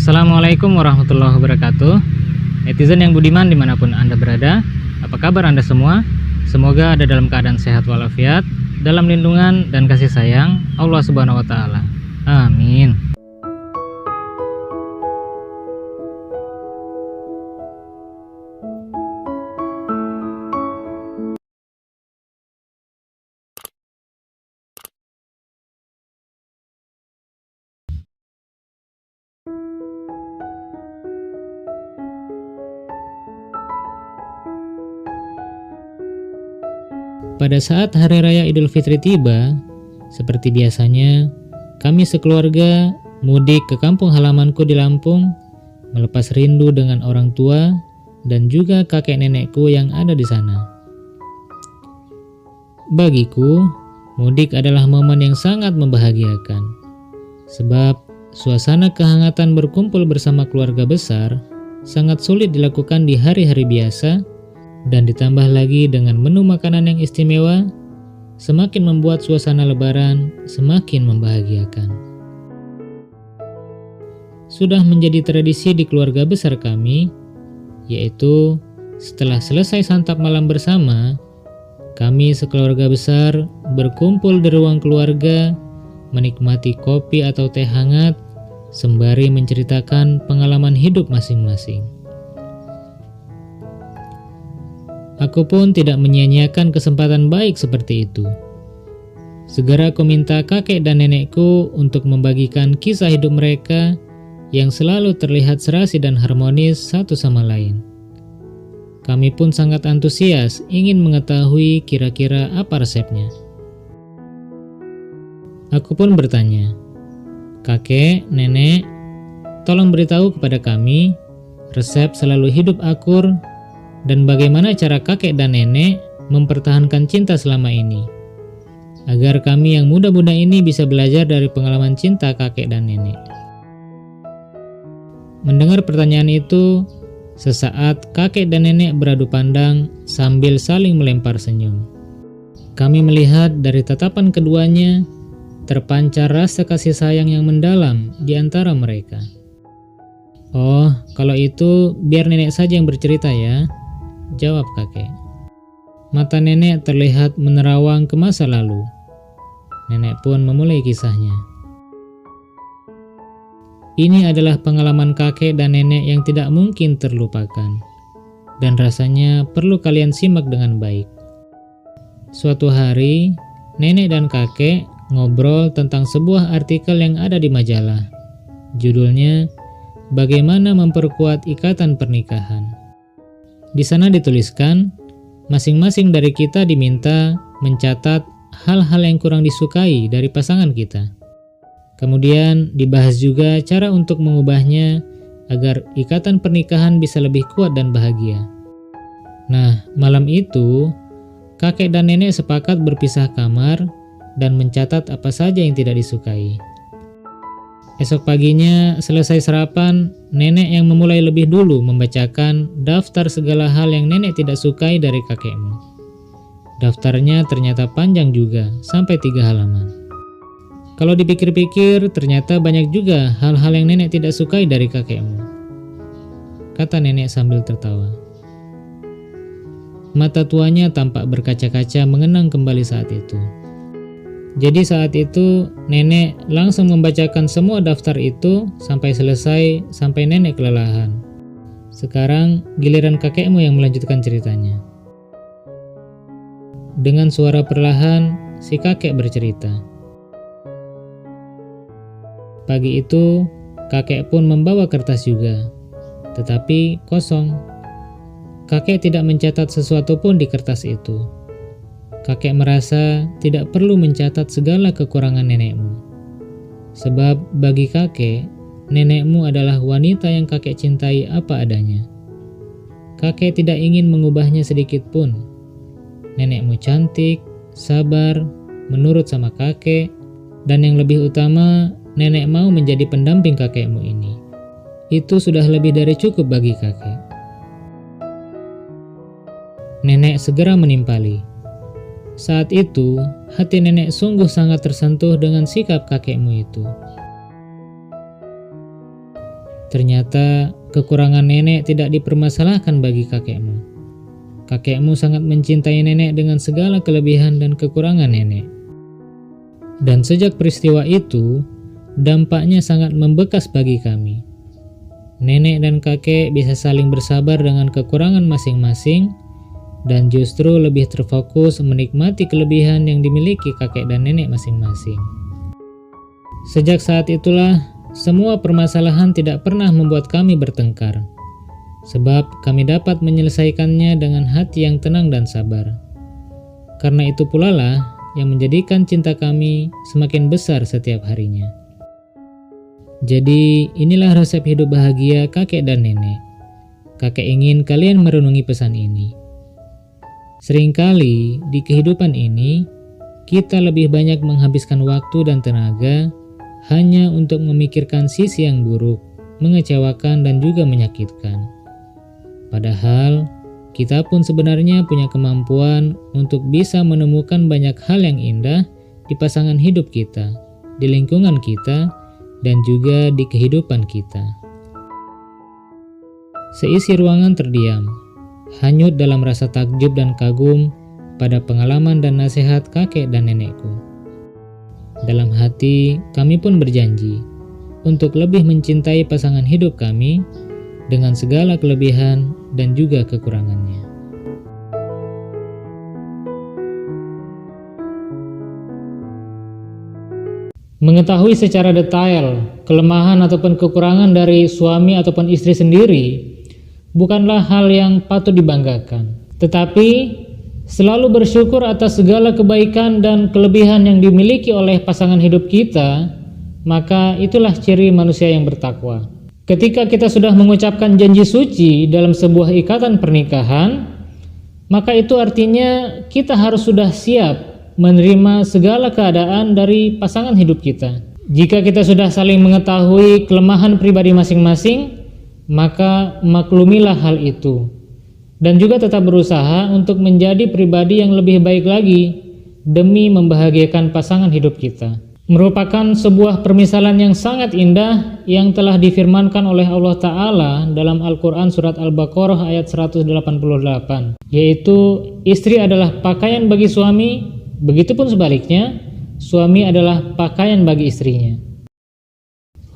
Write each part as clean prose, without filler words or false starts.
Assalamualaikum warahmatullahi wabarakatuh. Netizen yang budiman dimanapun Anda berada, apa kabar Anda semua? Semoga ada dalam keadaan sehat walafiat, dalam lindungan dan kasih sayang Allah Subhanahu wa Ta'ala. Amin. Pada saat Hari Raya Idul Fitri tiba, seperti biasanya, kami sekeluarga mudik ke kampung halamanku di Lampung, melepas rindu dengan orang tua dan juga kakek nenekku yang ada di sana. Bagiku, mudik adalah momen yang sangat membahagiakan, sebab suasana kehangatan berkumpul bersama keluarga besar sangat sulit dilakukan di hari-hari biasa. Dan ditambah lagi dengan menu makanan yang istimewa, semakin membuat suasana lebaran semakin membahagiakan. Sudah menjadi tradisi di keluarga besar kami, yaitu setelah selesai santap malam bersama, kami sekeluarga besar berkumpul di ruang keluarga, menikmati kopi atau teh hangat, sembari menceritakan pengalaman hidup masing-masing. Aku pun tidak menyia-nyiakan kesempatan baik seperti itu. Segera aku minta kakek dan nenekku untuk membagikan kisah hidup mereka yang selalu terlihat serasi dan harmonis satu sama lain. Kami pun sangat antusias ingin mengetahui kira-kira apa resepnya. Aku pun bertanya, "Kakek, nenek, tolong beritahu kepada kami resep selalu hidup akur dan bagaimana cara kakek dan nenek mempertahankan cinta selama ini, agar kami yang muda-muda ini bisa belajar dari pengalaman cinta kakek dan nenek." Mendengar pertanyaan itu, sesaat kakek dan nenek beradu pandang sambil saling melempar senyum. Kami melihat dari tatapan keduanya terpancar rasa kasih sayang yang mendalam di antara mereka. "Oh, kalau itu biar nenek saja yang bercerita ya," jawab kakek. Mata nenek terlihat menerawang ke masa lalu. Nenek pun memulai kisahnya. Ini adalah pengalaman kakek dan nenek yang tidak mungkin terlupakan, dan rasanya perlu kalian simak dengan baik. Suatu hari, nenek dan kakek ngobrol tentang sebuah artikel yang ada di majalah. Judulnya, "Bagaimana Memperkuat Ikatan Pernikahan". Di sana dituliskan, masing-masing dari kita diminta mencatat hal-hal yang kurang disukai dari pasangan kita. Kemudian dibahas juga cara untuk mengubahnya agar ikatan pernikahan bisa lebih kuat dan bahagia. Nah, malam itu, kakek dan nenek sepakat berpisah kamar dan mencatat apa saja yang tidak disukai. Esok paginya, selesai sarapan, nenek yang memulai lebih dulu membacakan daftar segala hal yang nenek tidak sukai dari kakekmu. Daftarnya ternyata panjang juga, sampai 3 halaman. Kalau dipikir-pikir, ternyata banyak juga hal-hal yang nenek tidak sukai dari kakekmu, kata nenek sambil tertawa. Mata tuanya tampak berkaca-kaca mengenang kembali saat itu. Jadi saat itu nenek langsung membacakan semua daftar itu sampai selesai, sampai nenek kelelahan. Sekarang giliran kakekmu yang melanjutkan ceritanya. Dengan suara perlahan, si kakek bercerita. Pagi itu, kakek pun membawa kertas juga, tetapi kosong. Kakek tidak mencatat sesuatu pun di kertas itu. Kakek merasa tidak perlu mencatat segala kekurangan nenekmu. Sebab bagi kakek, nenekmu adalah wanita yang kakek cintai apa adanya. Kakek tidak ingin mengubahnya sedikit pun. Nenekmu cantik, sabar, menurut sama kakek, dan yang lebih utama, nenek mau menjadi pendamping kakekmu ini. Itu sudah lebih dari cukup bagi kakek. Nenek segera menimpali. Saat itu, hati nenek sungguh sangat tersentuh dengan sikap kakekmu itu. Ternyata kekurangan nenek tidak dipermasalahkan bagi kakekmu. Kakekmu sangat mencintai nenek dengan segala kelebihan dan kekurangan nenek. Dan sejak peristiwa itu, dampaknya sangat membekas bagi kami. Nenek dan kakek bisa saling bersabar dengan kekurangan masing-masing dan justru lebih terfokus menikmati kelebihan yang dimiliki kakek dan nenek masing-masing. Sejak saat itulah, semua permasalahan tidak pernah membuat kami bertengkar, sebab kami dapat menyelesaikannya dengan hati yang tenang dan sabar. Karena itu pula lah yang menjadikan cinta kami semakin besar setiap harinya. Jadi inilah resep hidup bahagia kakek dan nenek. Kakek ingin kalian merenungi pesan ini. Seringkali di kehidupan ini, kita lebih banyak menghabiskan waktu dan tenaga hanya untuk memikirkan sisi yang buruk, mengecewakan dan juga menyakitkan. Padahal, kita pun sebenarnya punya kemampuan untuk bisa menemukan banyak hal yang indah di pasangan hidup kita, di lingkungan kita, dan juga di kehidupan kita. Seisi ruangan terdiam, hanyut dalam rasa takjub dan kagum pada pengalaman dan nasihat kakek dan nenekku. Dalam hati, kami pun berjanji untuk lebih mencintai pasangan hidup kami dengan segala kelebihan dan juga kekurangannya. Mengetahui secara detail kelemahan ataupun kekurangan dari suami ataupun istri sendiri bukanlah hal yang patut dibanggakan, tetapi selalu bersyukur atas segala kebaikan dan kelebihan yang dimiliki oleh pasangan hidup kita, maka itulah ciri manusia yang bertakwa. Ketika kita sudah mengucapkan janji suci dalam sebuah ikatan pernikahan, maka itu artinya kita harus sudah siap menerima segala keadaan dari pasangan hidup kita. Jika kita sudah saling mengetahui kelemahan pribadi masing-masing, maka maklumilah hal itu. Dan juga tetap berusaha untuk menjadi pribadi yang lebih baik lagi demi membahagiakan pasangan hidup kita. Merupakan sebuah permisalan yang sangat indah yang telah difirmankan oleh Allah Ta'ala dalam Al-Quran Surat Al-Baqarah ayat 188, yaitu istri adalah pakaian bagi suami, begitupun sebaliknya, suami adalah pakaian bagi istrinya.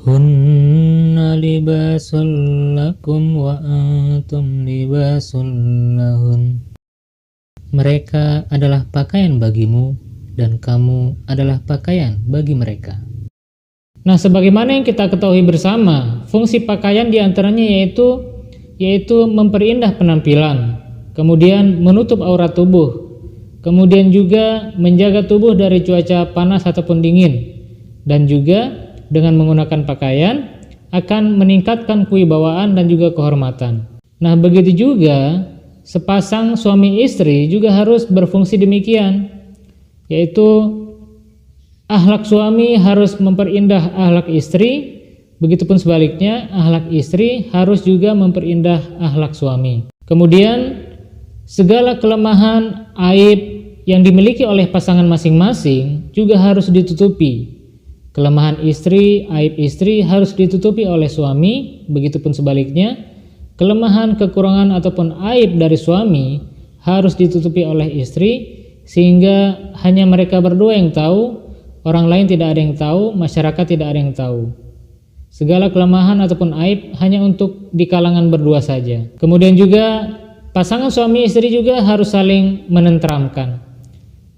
Hunna libasul lakum wa antum libasul lahun. Mereka adalah pakaian bagimu dan kamu adalah pakaian bagi mereka. Nah, sebagaimana yang kita ketahui bersama, fungsi pakaian diantaranya yaitu memperindah penampilan, kemudian menutup aurat tubuh, kemudian juga menjaga tubuh dari cuaca panas ataupun dingin, dan juga dengan menggunakan pakaian akan meningkatkan kewibawaan dan juga kehormatan. Nah, begitu juga sepasang suami istri juga harus berfungsi demikian, yaitu akhlak suami harus memperindah akhlak istri, begitupun sebaliknya akhlak istri harus juga memperindah akhlak suami. Kemudian segala kelemahan, aib yang dimiliki oleh pasangan masing-masing juga harus ditutupi. Kelemahan istri, aib istri harus ditutupi oleh suami, begitupun sebaliknya kelemahan, kekurangan ataupun aib dari suami harus ditutupi oleh istri, sehingga hanya mereka berdua yang tahu, orang lain tidak ada yang tahu, masyarakat tidak ada yang tahu. Segala kelemahan ataupun aib hanya untuk di kalangan berdua saja. Kemudian juga pasangan suami istri juga harus saling menenteramkan.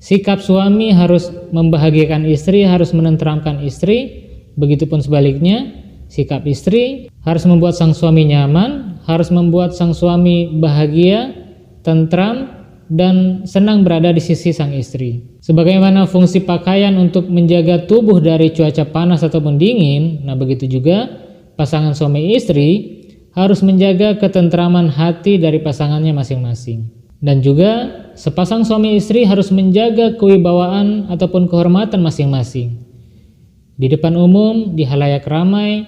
Sikap suami harus membahagiakan istri, harus menenteramkan istri, begitupun sebaliknya sikap istri harus membuat sang suami nyaman, harus membuat sang suami bahagia, tentram, dan senang berada di sisi sang istri. Sebagaimana fungsi pakaian untuk menjaga tubuh dari cuaca panas ataupun dingin, nah begitu juga pasangan suami istri harus menjaga ketentraman hati dari pasangannya masing-masing. Dan juga sepasang suami istri harus menjaga kewibawaan ataupun kehormatan masing-masing. Di depan umum, di halayak ramai,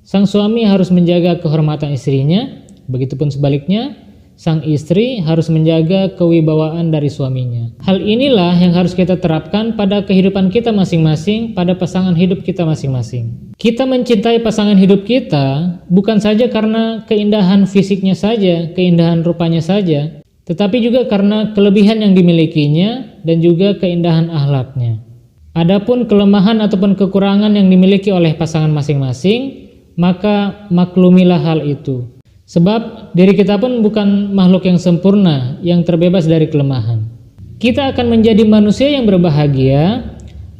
sang suami harus menjaga kehormatan istrinya, begitupun sebaliknya, sang istri harus menjaga kewibawaan dari suaminya. Hal inilah yang harus kita terapkan pada kehidupan kita masing-masing, pada pasangan hidup kita masing-masing. Kita mencintai pasangan hidup kita bukan saja karena keindahan fisiknya saja, keindahan rupanya saja, tetapi juga karena kelebihan yang dimilikinya dan juga keindahan akhlaknya. Adapun kelemahan ataupun kekurangan yang dimiliki oleh pasangan masing-masing, maka maklumilah hal itu. Sebab diri kita pun bukan makhluk yang sempurna, yang terbebas dari kelemahan. Kita akan menjadi manusia yang berbahagia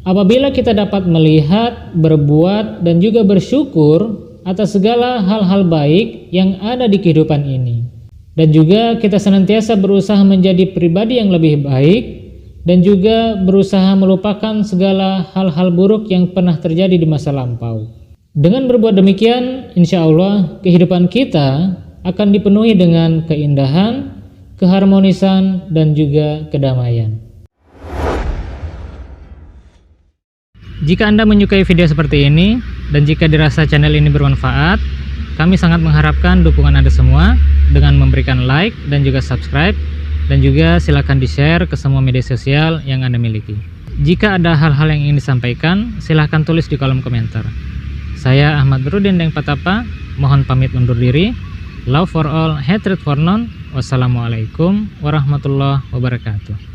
apabila kita dapat melihat, berbuat, dan juga bersyukur atas segala hal-hal baik yang ada di kehidupan ini. Dan juga kita senantiasa berusaha menjadi pribadi yang lebih baik dan juga berusaha melupakan segala hal-hal buruk yang pernah terjadi di masa lampau. Dengan berbuat demikian, insya Allah kehidupan kita akan dipenuhi dengan keindahan, keharmonisan, dan juga kedamaian. Jika Anda menyukai video seperti ini, dan jika dirasa channel ini bermanfaat, kami sangat mengharapkan dukungan Anda semua dengan memberikan like dan juga subscribe, dan juga silakan di-share ke semua media sosial yang Anda miliki. Jika ada hal-hal yang ingin disampaikan, silahkan tulis di kolom komentar. Saya Ahmad Nurudin Deng Patapa, mohon pamit undur diri. Love for all, hatred for none. Wassalamualaikum warahmatullahi wabarakatuh.